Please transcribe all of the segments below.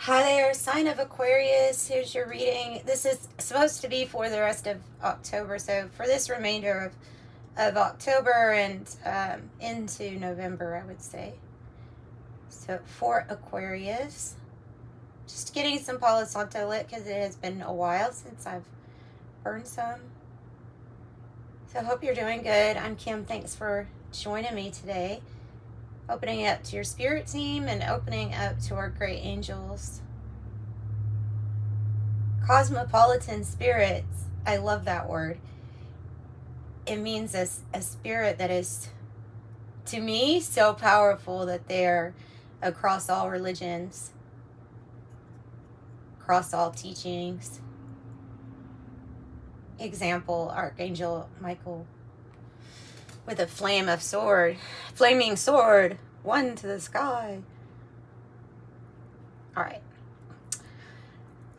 Hi there, sign of Aquarius. Here's your reading. This is supposed to be for the rest of October, so for this remainder of October and into November, I would say. So for Aquarius, just getting some Palo Santo lit because it has been a while since I've burned some. So I hope you're doing good. I'm Kim. Thanks for joining me today. Opening up to your spirit team and opening up to our great angels. Cosmopolitan spirits. I love that word. It means a spirit that is, to me, so powerful that they're across all religions, across all teachings. Example, Archangel Michael with a flaming sword, one to the sky.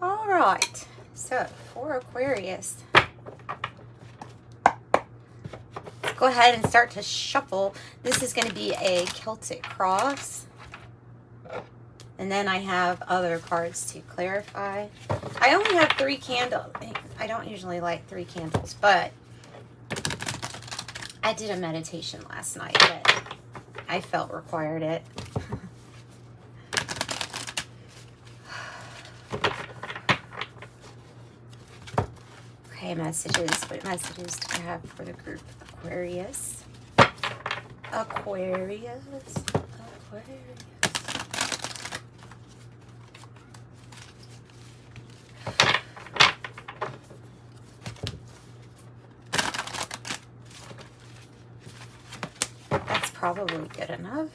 All right, so for Aquarius, let's go ahead and start to shuffle. This is going to be a Celtic cross, and then I have other cards to clarify. I only have 3 candles. I don't usually like 3 candles, but I did a meditation last night that I felt required it. Okay, messages. What messages do I have for the group Aquarius? Aquarius. That's probably good enough.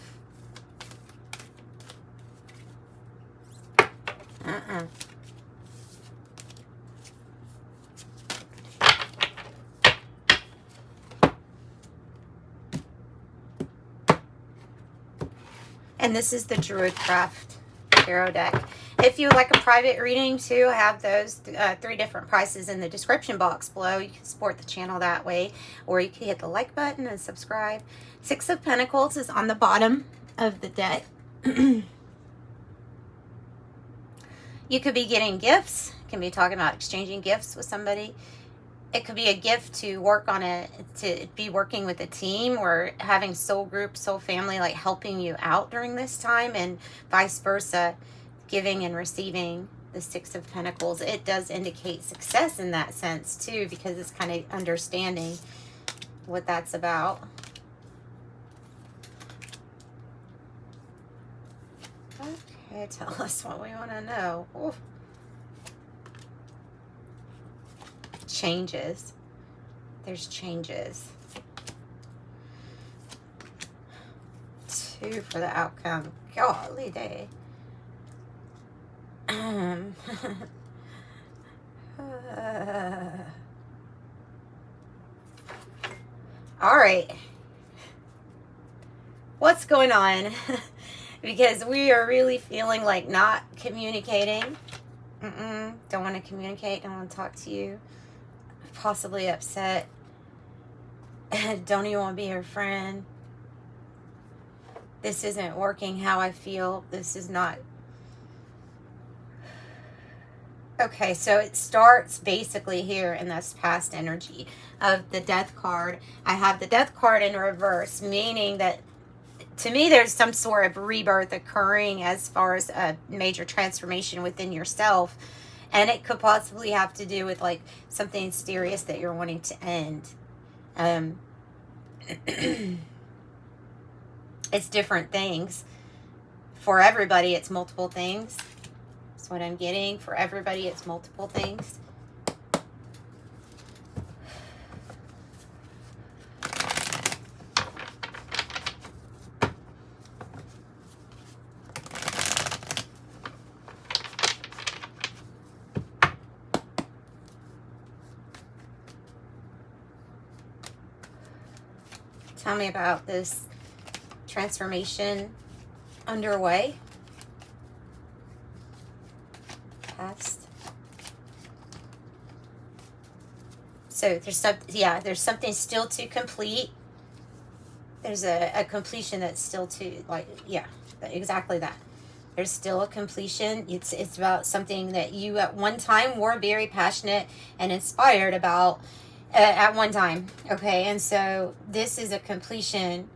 And this is the Druid Craft Tarot deck. If you would like a private reading too, I have those 3 different prices in the description box below. You can support the channel that way, or you can hit the like button and subscribe. 6 of Pentacles is on the bottom of the deck. You could be getting gifts. You can be talking about exchanging gifts with somebody. It could be a gift to work on to be working with a team, or having soul group, soul family, like helping you out during this time, and vice versa, giving and receiving. The 6 of Pentacles, it does indicate success in that sense too, because it's kind of understanding what that's about. Okay, tell us what we want to know. Oof. Changes. There's changes. 2 for the outcome. Golly day. All right. What's going on? Because we are really feeling like not communicating. Don't want to communicate. Don't want to talk to you. Possibly upset. Don't even want to be your friend. This isn't working how I feel. This is not. Okay, so it starts basically here in this past energy of the Death card. I have the Death card in reverse, meaning that to me there's some sort of rebirth occurring as far as a major transformation within yourself. And it could possibly have to do with like something serious that you're wanting to end. It's different things. For everybody, it's multiple things. That's what I'm getting. For everybody, it's multiple things. Tell me about this transformation underway. Past. So there's something still to complete. There's a completion that's still to, like, yeah, exactly that. There's still a completion. It's about something that you at one time were very passionate and inspired about at one time. Okay, and so this is a completion,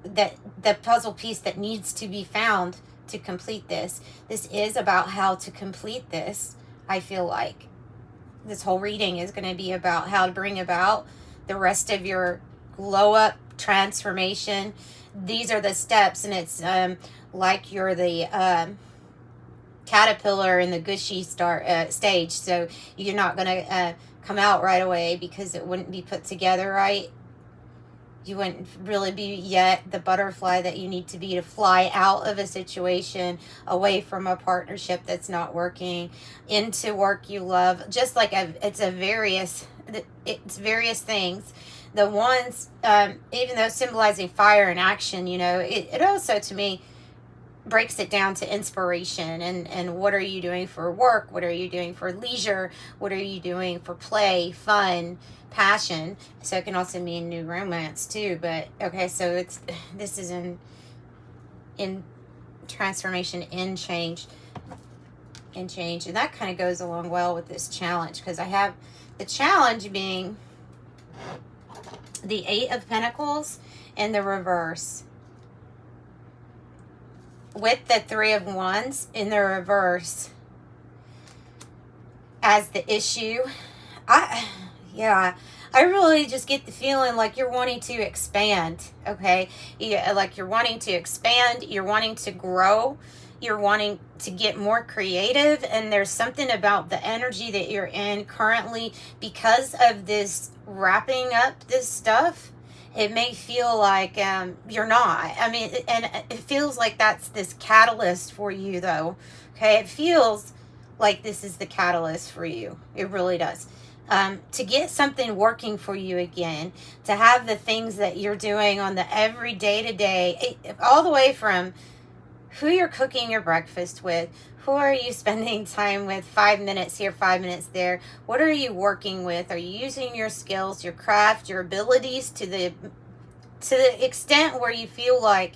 that the puzzle piece that needs to be found to complete this. This is about how to complete this. I feel like this whole reading is going to be about how to bring about the rest of your glow up transformation. These are the steps, and it's like you're the caterpillar in the gushy stage. So you're not going to come out right away because it wouldn't be put together right. You wouldn't really be yet the butterfly that you need to be to fly out of a situation, away from a partnership that's not working, into work you love. Just like it's various things. The ones, even though symbolizing fire and action, you know, it also, to me, breaks it down to inspiration and what are you doing for work? What are you doing for leisure? What are you doing for play, fun, passion? So it can also mean new romance too. But okay, so this is in transformation, in change, and that kind of goes along well with this challenge, because I have the challenge being the Eight of Pentacles in the reverse, with the Three of Wands in the reverse as the issue. I really just get the feeling like you're wanting to expand, okay? Like you're wanting to expand, you're wanting to grow, you're wanting to get more creative, and there's something about the energy that you're in currently because of this wrapping up this stuff. It may feel like you're not. I mean, and it feels like that's this catalyst for you, though. Okay, it feels like this is the catalyst for you. It really does. To get something working for you again, to have the things that you're doing on the every day-to-day, all the way from who you're cooking your breakfast with, who are you spending time with, 5 minutes here, 5 minutes there, what are you working with, are you using your skills, your craft, your abilities to the extent where you feel like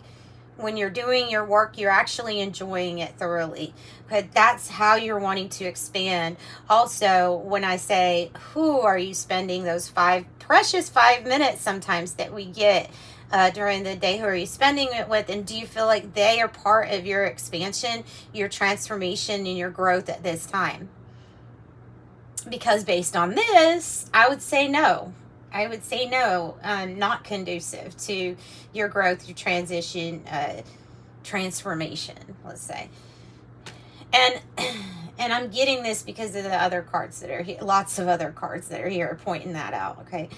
when you're doing your work, you're actually enjoying it thoroughly. Okay, that's how you're wanting to expand. Also, when I say, who are you spending those precious 5 minutes sometimes that we get during the day, who are you spending it with, and do you feel like they are part of your expansion, your transformation, and your growth at this time? Because based on this, I would say no. Not conducive to your growth, your transition, transformation, let's say. And I'm getting this because of the other cards that are here. Lots of other cards that are here are pointing that out, okay?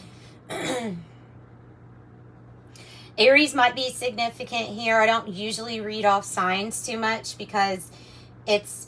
Aries might be significant here. I don't usually read off signs too much because it's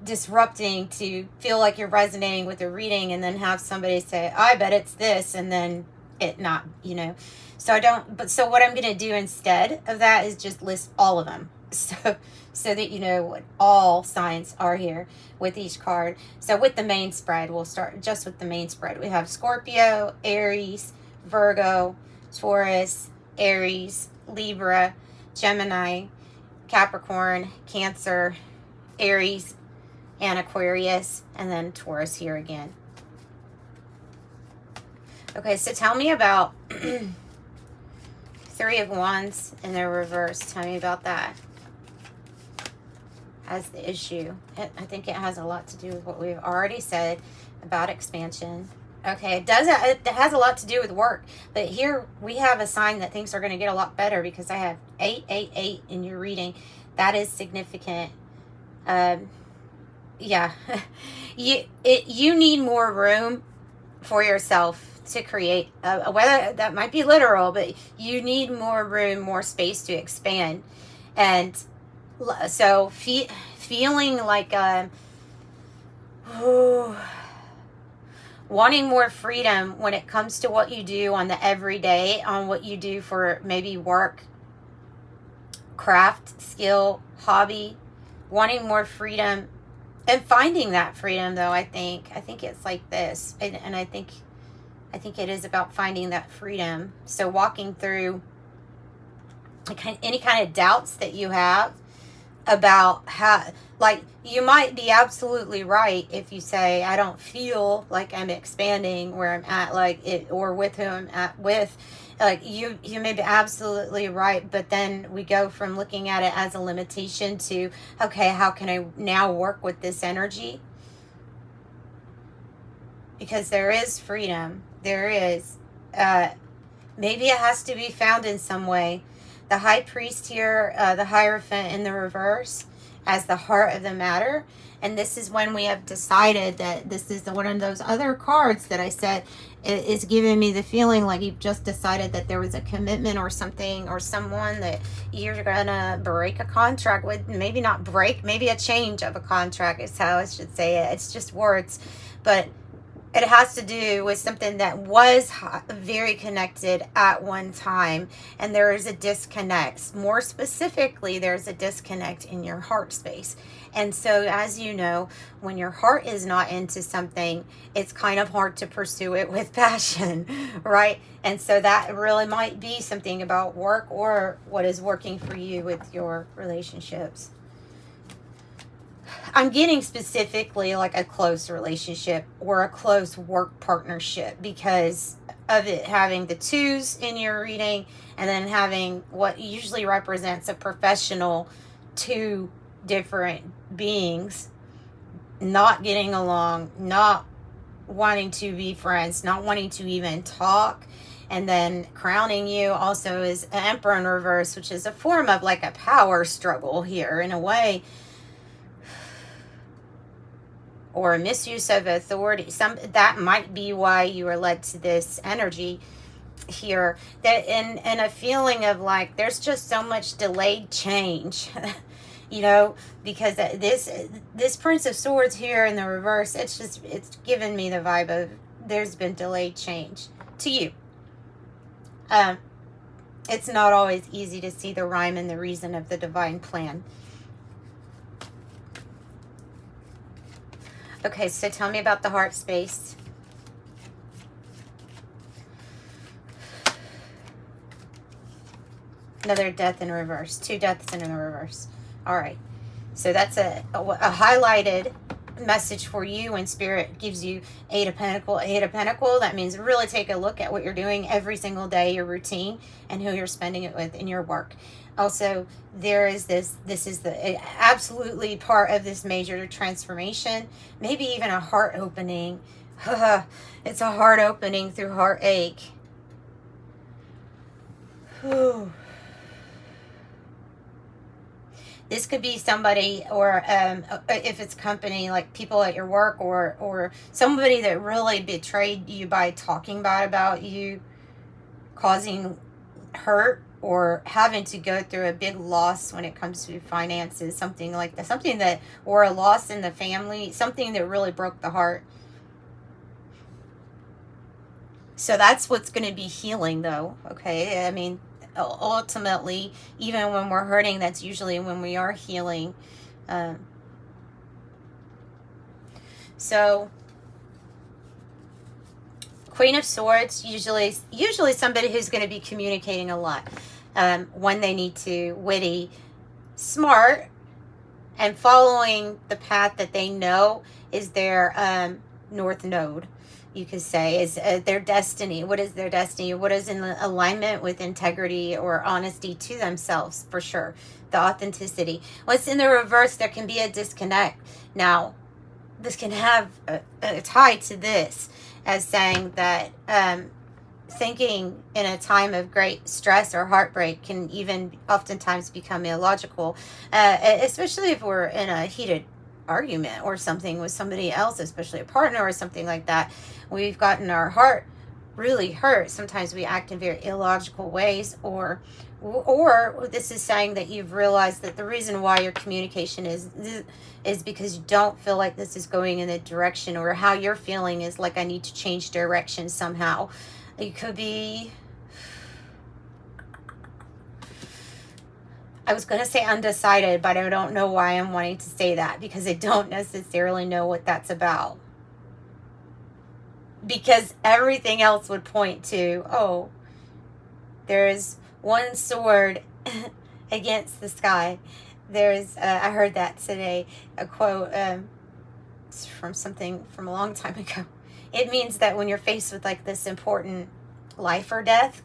disrupting to feel like you're resonating with the reading and then have somebody say, I bet it's this, and then it not, you know. So so what I'm going to do instead of that is just list all of them. So that you know what all signs are here with each card. So with the main spread, we'll start just with the main spread. We have Scorpio, Aries, Virgo, Taurus, Aries, Libra, Gemini, Capricorn, Cancer, Aries, and Aquarius, and then Taurus here again. Okay, so tell me about Three of Wands in the reverse. Tell me about that as the issue. I think it has a lot to do with what we've already said about expansion. Okay, it has a lot to do with work, but here we have a sign that things are going to get a lot better because I have 888 in your reading. That is significant. Yeah, you need more room for yourself to create, whether that might be literal, but you need more room, more space to expand. And so feeling like wanting more freedom when it comes to what you do on the everyday, on what you do for maybe work, craft, skill, hobby, wanting more freedom and finding that freedom, though. I think it's like this, and I think it is about finding that freedom. So walking through any kind of doubts that you have, about how, like, you might be absolutely right if you say, I don't feel like I'm expanding where I'm at, like it, or with who I'm at with. Like, you may be absolutely right, but then we go from looking at it as a limitation to, okay, how can I now work with this energy? Because there is freedom. There is. Maybe it has to be found in some way. The high priest here, the Hierophant in the reverse, as the heart of the matter. And this is when we have decided that this is one of those other cards that I said is giving me the feeling like you've just decided that there was a commitment or something, or someone that you're gonna break a contract with. Maybe not break, maybe a change of a contract is how I should say it. It's just words. But it has to do with something that was very connected at one time, and there is a disconnect. More specifically, there's a disconnect in your heart space. And so, as you know, when your heart is not into something, it's kind of hard to pursue it with passion, right? And so that really might be something about work or what is working for you with your relationships. I'm getting specifically like a close relationship or a close work partnership because of it having the twos in your reading, and then having what usually represents a professional, two different beings not getting along, not wanting to be friends, not wanting to even talk. And then crowning you also is an Emperor in reverse, which is a form of like a power struggle here in a way, or a misuse of authority. That might be why you are led to this energy here, that in a feeling of like there's just so much delayed change. You know, because this Prince of Swords here in the reverse, it's given me the vibe of there's been delayed change to you. It's not always easy to see the rhyme and the reason of the divine plan. Okay, so tell me about the heart space. Another death in reverse. Two deaths in the reverse. All right. So that's a highlighted message for you when Spirit gives you Eight of Pentacle. Eight of Pentacle, that means really take a look at what you're doing every single day, your routine, and who you're spending it with in your work. Also, there is this is the absolutely part of this major transformation, maybe even a heart opening. It's a heart opening through heartache. This could be somebody, or if it's company, like people at your work, or somebody that really betrayed you by talking bad about you, causing hurt, or having to go through a big loss when it comes to finances, something like that, or a loss in the family, something that really broke the heart. So that's what's going to be healing, though. Okay, I mean, ultimately, even when we're hurting, that's usually when we are healing. So Queen of Swords, usually somebody who's going to be communicating a lot when they need to, witty, smart, and following the path that they know is their North Node, you could say, is their destiny. What is their destiny? What is in alignment with integrity or honesty to themselves, for sure. The authenticity. What's in the reverse, there can be a disconnect. Now, this can have a tie to this, as saying that thinking in a time of great stress or heartbreak can even oftentimes become illogical, especially if we're in a heated argument or something with somebody else, especially a partner or something like that. We've gotten our heart really hurt. Sometimes we act in very illogical ways, or this is saying that you've realized that the reason why your communication is because you don't feel like this is going in a direction, or how you're feeling is like, I need to change direction somehow. It could be, I was going to say undecided, but I don't know why I'm wanting to say that, because I don't necessarily know what that's about. Because everything else would point to, oh, there's one sword against the sky. There's, I heard that today, a quote it's from something from a long time ago. It means that when you're faced with like this important life or death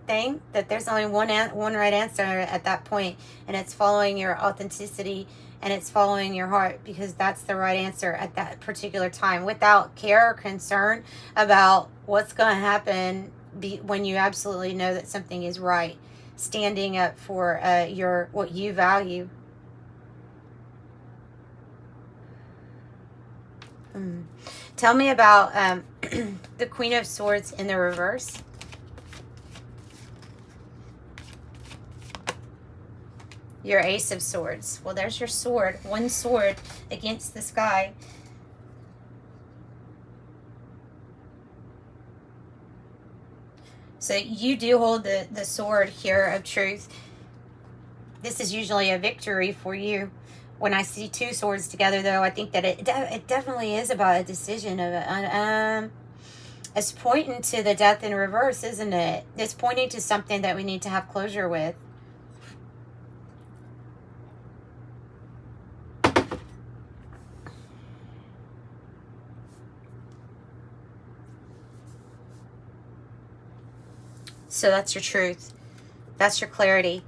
thing, that there's only one right answer at that point, and it's following your authenticity and it's following your heart, because that's the right answer at that particular time, without care or concern about what's going to happen when you absolutely know that something is right. Standing up for your what you value. Tell me about the Queen of Swords in the reverse. Your Ace of Swords. Well, there's your sword. One sword against the sky. So you do hold the sword here of truth. This is usually a victory for you. When I see two swords together, though, I think that it definitely is about a decision of it's pointing to the death in reverse, isn't it? It's pointing to something that we need to have closure with. So that's your truth. That's your clarity.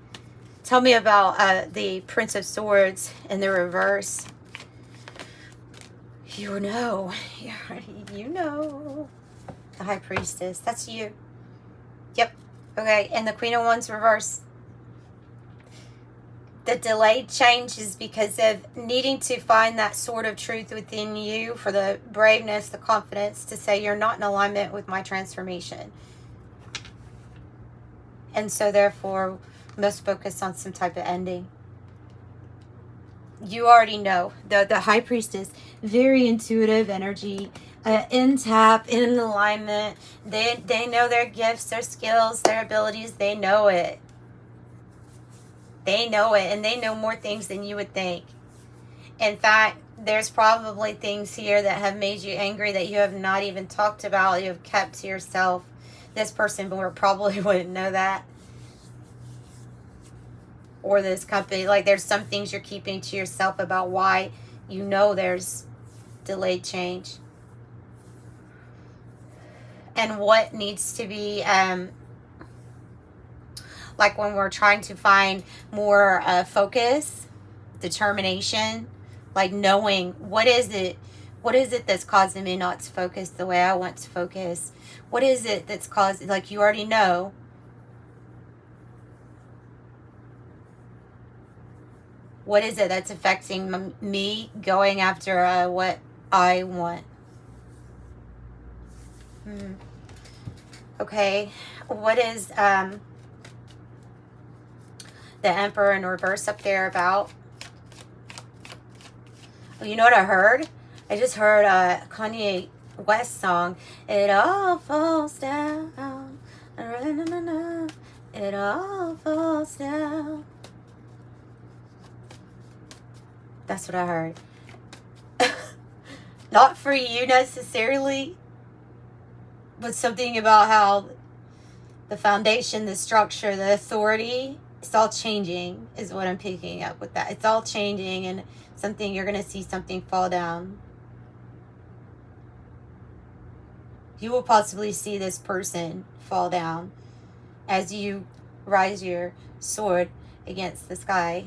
Tell me about the Prince of Swords in the reverse. You know. You know. The High Priestess. That's you. Yep. Okay. And the Queen of Wands reverse. The delayed change is because of needing to find that sort of truth within you, for the braveness, the confidence to say you're not in alignment with my transformation. And so therefore, must focus on some type of ending. You already know. The High Priestess, very intuitive energy, in tap, in alignment. They know their gifts, their skills, their abilities. They know it. They know it, and they know more things than you would think. In fact, there's probably things here that have made you angry that you have not even talked about. You have kept to yourself. This person probably wouldn't know that. Or this company. Like, there's some things you're keeping to yourself about why you know there's delayed change. And what needs to be, like when we're trying to find more focus, determination, like knowing what is it that's causing me not to focus the way I want to focus. What is it that's causing, like you already know. What is it that's affecting me going after what I want? Okay, what is the Emperor in reverse up there about? Well, you know what I heard? I just heard a Kanye West song. It all falls down. It all falls down. That's what I heard. Not for you necessarily, but something about how the foundation, the structure, the authority, it's all changing is what I'm picking up with that. It's all changing, and something, you're going to see something fall down. You will possibly see this person fall down as you rise your sword against the sky.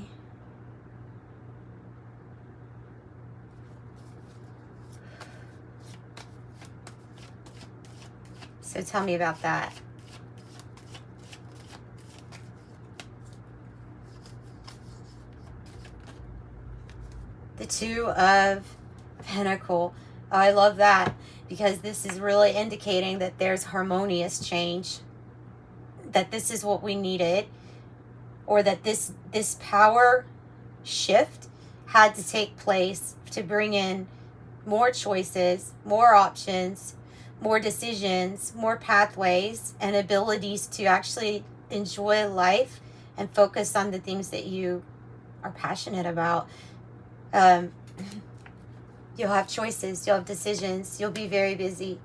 So tell me about that. The Two of Pentacles. Oh, I love that, because this is really indicating that there's harmonious change. That this is what we needed, or that this power shift had to take place to bring in more choices, more options, more decisions, more pathways, and abilities to actually enjoy life and focus on the things that you are passionate about. You'll have choices, you'll have decisions, you'll be very busy.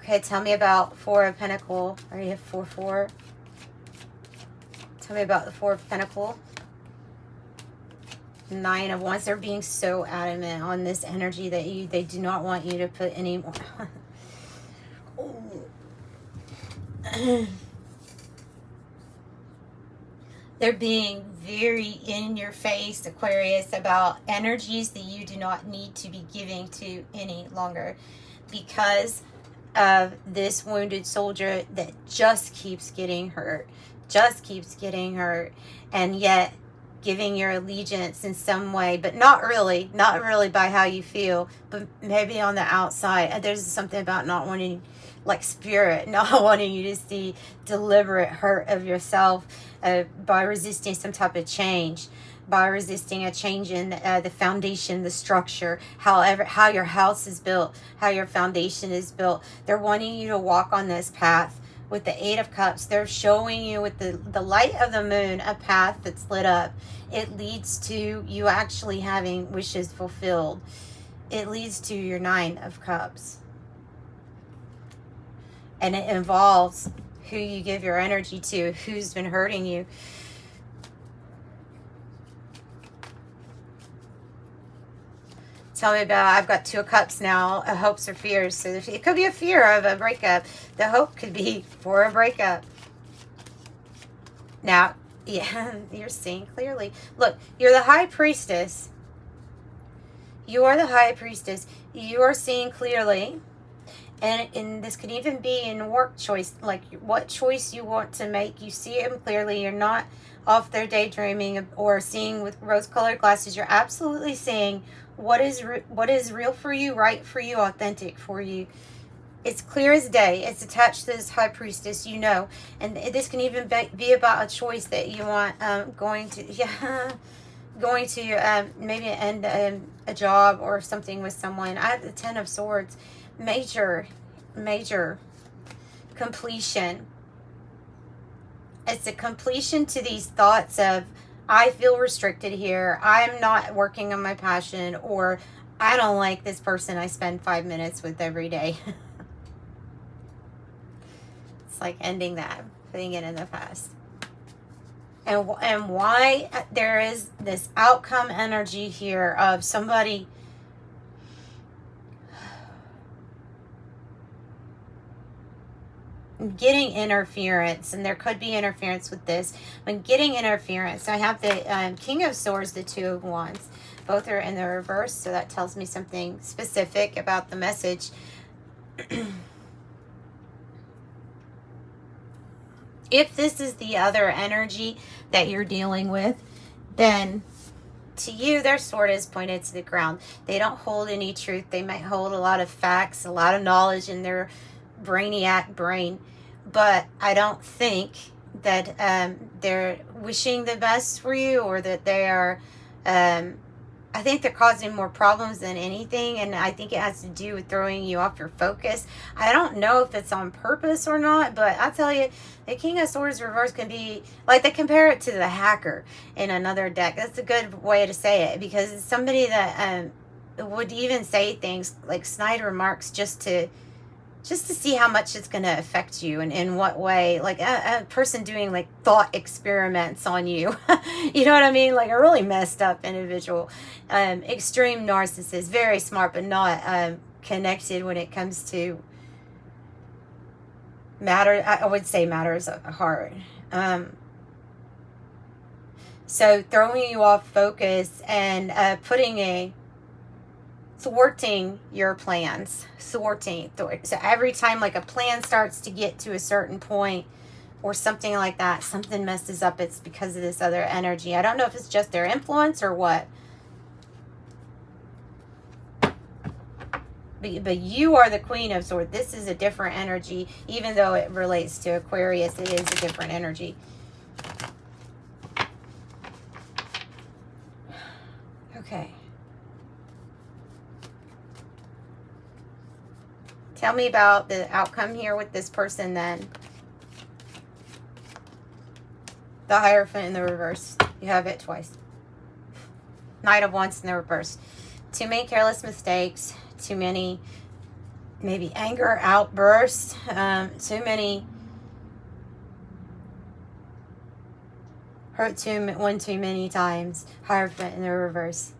Okay, tell me about Four of Pentacles. Or you have 4-4. Tell me about the Four of Pentacles. 9 of Wands. They're being so adamant on this energy that they do not want you to put any more. They're being very in your face, Aquarius, about energies that you do not need to be giving to any longer, because of this wounded soldier that just keeps getting hurt, and yet giving your allegiance in some way, but not really by how you feel, but maybe on the outside. There's something about not wanting, like spirit, not wanting you to see deliberate hurt of yourself by resisting some type of change, by resisting a change in the foundation, the structure, how your house is built, how your foundation is built. They're wanting you to walk on this path. With the 8 of Cups, they're showing you with the light of the moon a path that's lit up. It leads to you actually having wishes fulfilled. It leads to your 9 of Cups. And it involves who you give your energy to, who's been hurting you. Tell me about, I've got 2 of Cups now, hopes or fears. So it could be a fear of a breakup. The hope could be for a breakup. Now, yeah, you're seeing clearly. Look, you're the High Priestess. You are the High Priestess. You are seeing clearly. And this could even be in work choice, like what choice you want to make. You see them clearly. You're not off there daydreaming or seeing with rose-colored glasses. You're absolutely seeing what is real for you, right for you, authentic for you. It's clear as day. It's attached to this High Priestess, you know. And this can even be about a choice that you want going to maybe end a job or something with someone. I have the 10 of Swords. Major completion. It's a completion to these thoughts of, I feel restricted here, I'm not working on my passion, or I don't like this person I spend 5 minutes with every day. It's like ending that, putting it in the past. And why there is this outcome energy here of somebody getting interference, and there could be interference with this. When getting interference, I have the King of Swords, the 2 of Wands. Both are in the reverse, so that tells me something specific about the message. If this is the other energy that you're dealing with, then to you, their sword is pointed to the ground. They don't hold any truth. They might hold a lot of facts, a lot of knowledge in their brainiac brain, but I don't think that they're wishing the best for you, or that they are I think they're causing more problems than anything, and I think it has to do with throwing you off your focus. I don't know if it's on purpose or not, but I'll tell you, the King of Swords reverse can be, like, they compare it to the hacker in another deck. That's a good way to say it, because it's somebody that would even say things like snide remarks just to see how much it's going to affect you and in what way. Like a person doing like thought experiments on you. You know what I mean? Like a really messed up individual. Extreme narcissist. Very smart, but not connected when it comes to I would say matters of heart. So throwing you off focus and thwarting your plans. So every time like a plan starts to get to a certain point or something like that, something messes up, it's because of this other energy. I don't know if it's just their influence or what. But you are the Queen of Swords. This is a different energy. Even though it relates to Aquarius, it is a different energy. Okay. Tell me about the outcome here with this person then. The Hierophant in the reverse. You have it twice. Knight of Wands in the reverse. Too many careless mistakes. Too many maybe anger outbursts, too many, hurt one too many times, Hierophant in the reverse.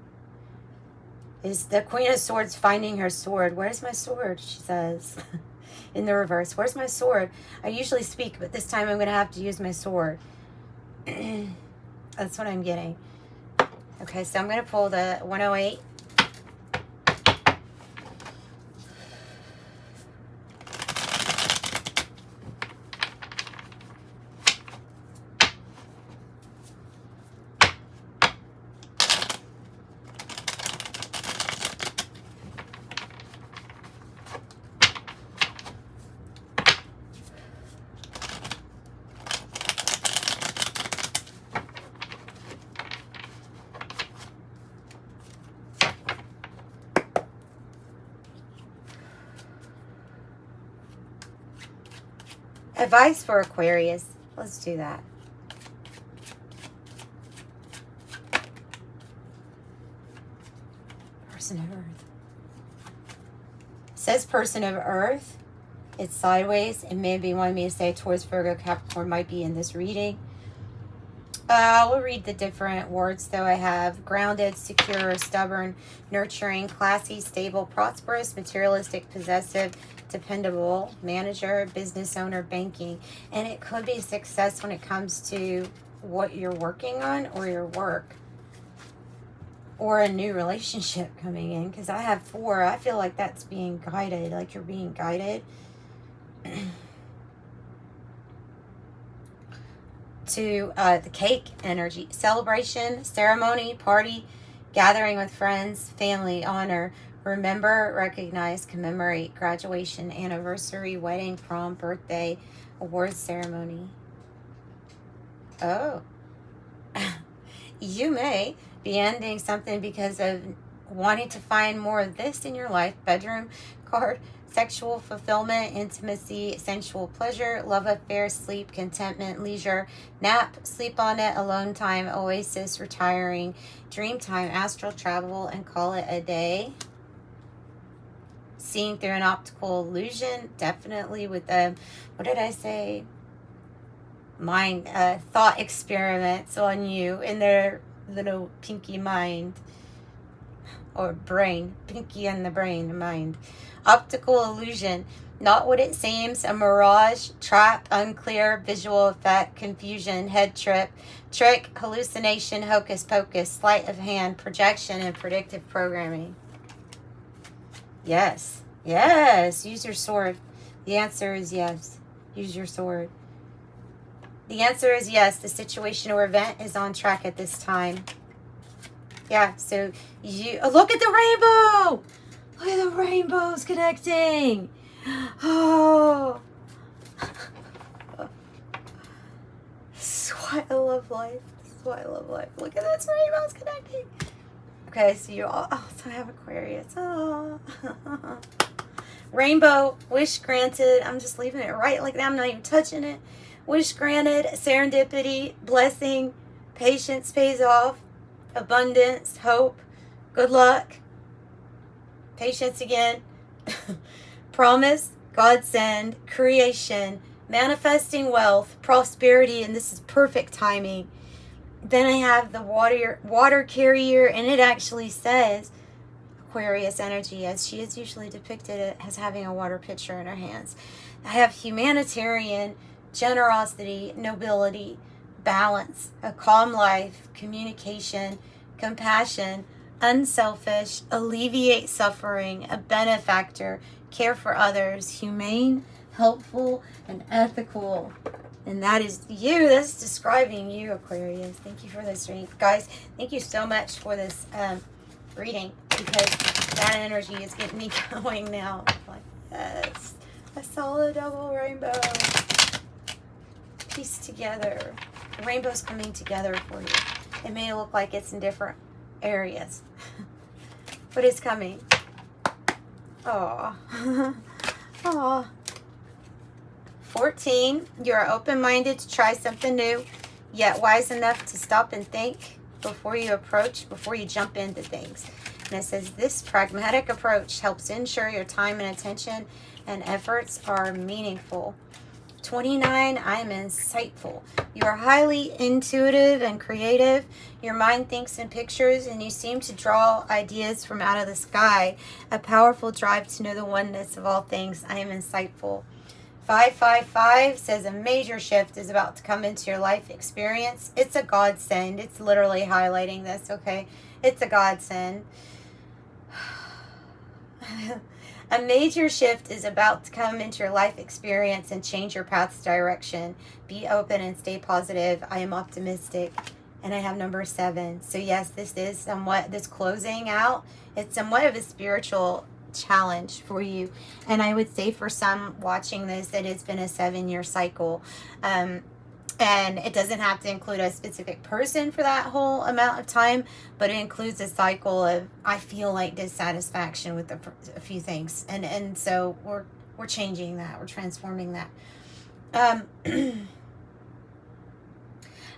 Is the Queen of Swords finding her sword. Where's my sword, she says. In the reverse. Where's my sword? I usually speak, but this time I'm going to have to use my sword. That's what I'm getting. Okay, so I'm going to pull the 108. Advice for Aquarius. Let's do that. Person of Earth. It says Person of Earth. It's sideways. It may be wanting me to say towards Virgo, Capricorn might be in this reading. We'll read the different words though. I have grounded, secure, stubborn, nurturing, classy, stable, prosperous, materialistic, possessive, dependable, manager, business owner, banking. And it could be success when it comes to what you're working on or your work or a new relationship coming in, because I have 4. I feel like that's being guided, like you're being guided to the cake energy. Celebration, ceremony, party, gathering with friends, family, honor, remember, recognize, commemorate, graduation, anniversary, wedding, prom, birthday, awards ceremony. Oh. You may be ending something because of wanting to find more of this in your life. Bedroom card. Sexual fulfillment, intimacy, sensual pleasure, love affair, sleep, contentment, leisure, nap, sleep on it, alone time, oasis, retiring, dream time, astral travel, and call it a day. Seeing through an optical illusion, definitely with the, what did I say? Mind, thought experiments on you in their little pinky mind. Or brain, pinky and the brain, mind. Optical illusion, not what it seems, a mirage, trap, unclear, visual effect, confusion, head trip, trick, hallucination, hocus pocus, sleight of hand, projection, and predictive programming. Yes, yes, use your sword. The answer is yes, use your sword. The answer is yes, the situation or event is on track at this time. Yeah, so you look at the rainbow. Look at the rainbows connecting. Oh. This is why I love life. This is why I love life. Look at this rainbows connecting. Okay, so you all also have Aquarius. Oh. Rainbow, wish granted. I'm just leaving it right like that. I'm not even touching it. Wish granted, serendipity, blessing, patience pays off. Abundance, hope, good luck, patience again, promise, godsend, creation, manifesting wealth, prosperity, and this is perfect timing. Then I have the water carrier, and it actually says Aquarius energy, as she is usually depicted as having a water pitcher in her hands. I have humanitarian, generosity, nobility, balance, a calm life, communication, compassion, unselfish, alleviate suffering, a benefactor, care for others, humane, helpful, and ethical. And that is you. That's describing you, Aquarius. Thank you for this reading. Guys, thank you so much for this reading, because that energy is getting me going now. Like, yes, I saw a double rainbow. Piece together. The rainbow's coming together for you. It may look like it's in different areas, but it's coming. Aw. Aw. 14, you're open-minded to try something new, yet wise enough to stop and think before you approach, before you jump into things. And it says, this pragmatic approach helps ensure your time and attention and efforts are meaningful. 29, I am insightful. You are highly intuitive and creative. Your mind thinks in pictures and you seem to draw ideas from out of the sky. A powerful drive to know the oneness of all things. I am insightful. 555 says a major shift is about to come into your life experience. It's a godsend. It's literally highlighting this, okay? It's a godsend. A major shift is about to come into your life experience and change your path's direction. Be open and stay positive. I am optimistic. And I have number 7. So yes, this is somewhat, this closing out, it's somewhat of a spiritual challenge for you. And I would say for some watching this, that it's been a 7-year cycle. And it doesn't have to include a specific person for that whole amount of time, but it includes a cycle of, I feel like, dissatisfaction with a few things. And so we're changing that. We're transforming that.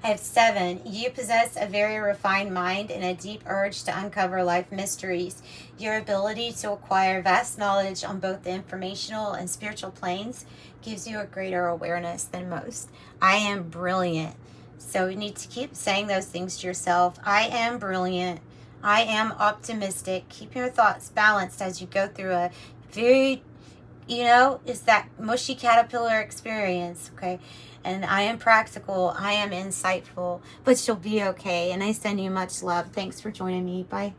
I have 7. You possess a very refined mind and a deep urge to uncover life mysteries. Your ability to acquire vast knowledge on both the informational and spiritual planes gives you a greater awareness than most. I am brilliant. So you need to keep saying those things to yourself. I am brilliant. I am optimistic. Keep your thoughts balanced as you go through a very, it's that mushy caterpillar experience, okay? And I am practical. I am insightful, but you'll be okay. And I send you much love. Thanks for joining me. Bye.